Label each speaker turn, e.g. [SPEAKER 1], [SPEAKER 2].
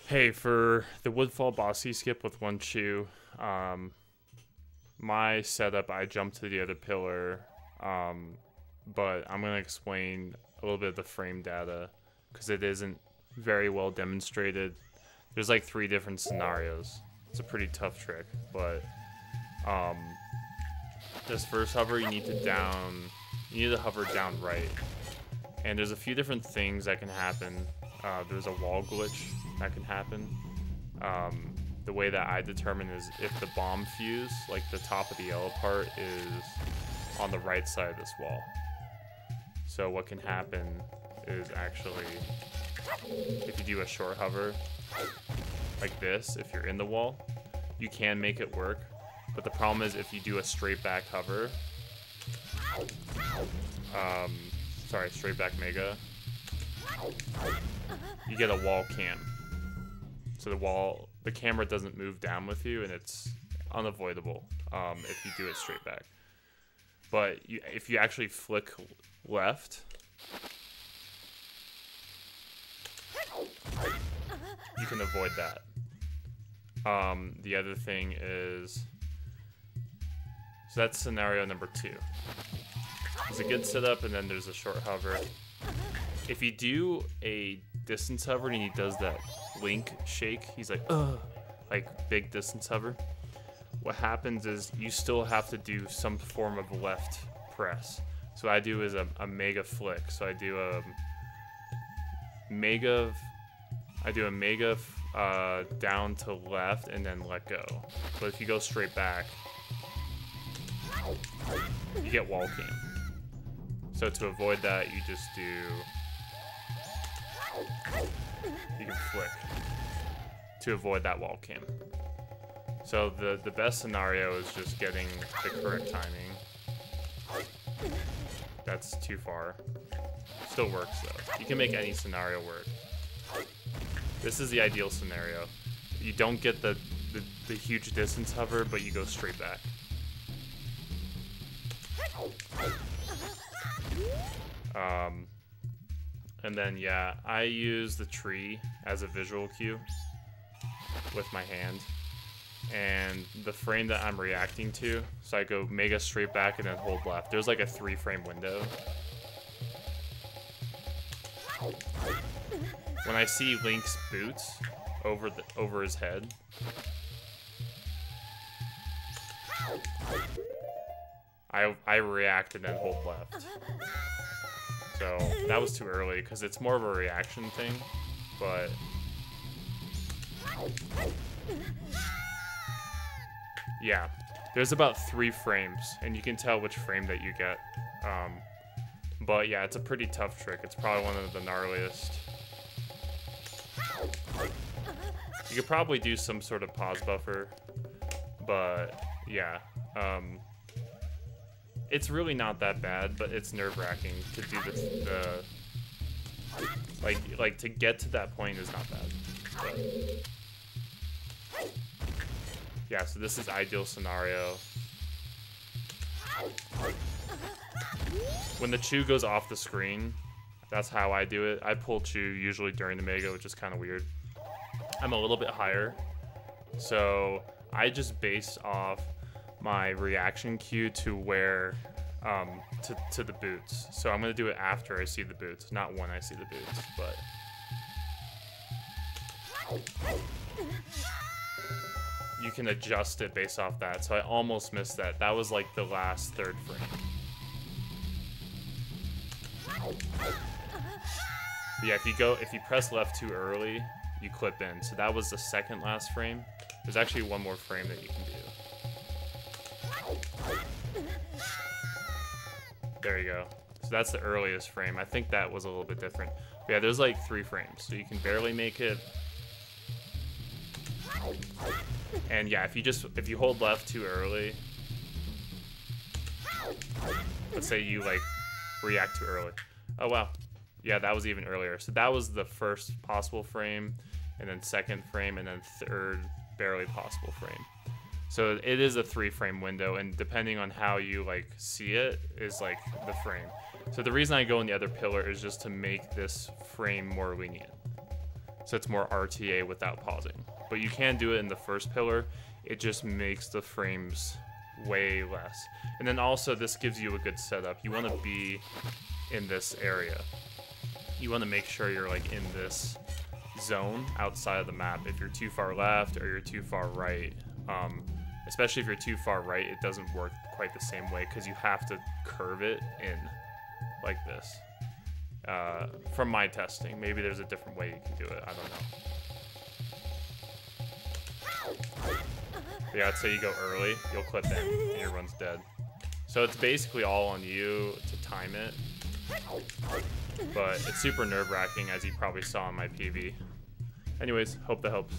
[SPEAKER 1] Hey, for the Woodfall bossy skip with one chew, my setup, I jumped to the other pillar, but I'm going to explain a little bit of the frame data because it isn't very well demonstrated. There's like 3 different scenarios. It's a pretty tough trick, but um, this first hover, you need to hover down right. And there's a few different things that can happen. There's a wall glitch that can happen. The way that I determine is if the bomb fuse, like the top of the yellow part, is on the right side of this wall. So what can happen is actually, if you do a short hover, like this, if you're in the wall, you can make it work. But the problem is if you do a straight back hover, straight back mega, you get a wall cam. So the camera doesn't move down with you, and it's unavoidable if you do it straight back. But if you actually flick left, you can avoid that. The other thing is, so that's scenario number 2. There's a good setup, and then there's a short hover. If you do a distance hover and he does that Link shake, he's like, ugh, like big distance hover. What happens is you still have to do some form of left press. So what I do is a mega flick. So I do a mega down to left and then let go. But if you go straight back, you get wall cam. So to avoid that, you just do, you can flick to avoid that wall cam. So the best scenario is just getting the correct timing. That's too far. Still works though. You can make any scenario work. This is the ideal scenario. You don't get the huge distance hover, but you go straight back. And then yeah, I use the tree as a visual cue with my hand, and the frame that I'm reacting to, so I go mega straight back and then hold left. There's like a 3-frame window. When I see Link's boots over his head, I react and then hold left. So that was too early because it's more of a reaction thing, but yeah, there's about 3 frames and you can tell which frame that you get. But yeah, it's a pretty tough trick. It's probably one of the gnarliest. You could probably do some sort of pause buffer, but yeah, it's really not that bad, but it's nerve-wracking to do the like to get to that point is not bad. But yeah, so this is ideal scenario. When the chew goes off the screen, that's how I do it. I pull chew usually during the mega, which is kind of weird. I'm a little bit higher, so I just base off my reaction cue to where to the boots. So I'm gonna do it after I see the boots, not when I see the boots, but you can adjust it based off that. So I almost missed that. That was like the last 3rd frame. But yeah, if you press left too early, you clip in. So that was the 2nd last frame. There's actually one more frame that you can do. There you go. So that's the earliest frame. I think that was a little bit different. But yeah, there's like 3 frames, so you can barely make it. And yeah, if you hold left too early, let's say you like react too early. Oh wow. Yeah, that was even earlier. So that was the first possible frame, and then 2nd frame, and then 3rd barely possible frame. So it is a 3-frame window, and depending on how you like see it is like the frame. So the reason I go in the other pillar is just to make this frame more lenient. so it's more RTA without pausing. But you can do it in the first pillar. It just makes the frames way less. And then also this gives you a good setup. You want to be in this area. You want to make sure you're like in this zone outside of the map. If you're too far left or you're too far right, especially if you're too far right, it doesn't work quite the same way because you have to curve it in like this. From my testing, maybe there's a different way you can do it. I don't know. But yeah, I'd say you go early, you'll clip in, and your run's dead. So it's basically all on you to time it. But it's super nerve-wracking, as you probably saw in my PV. Anyways, hope that helps.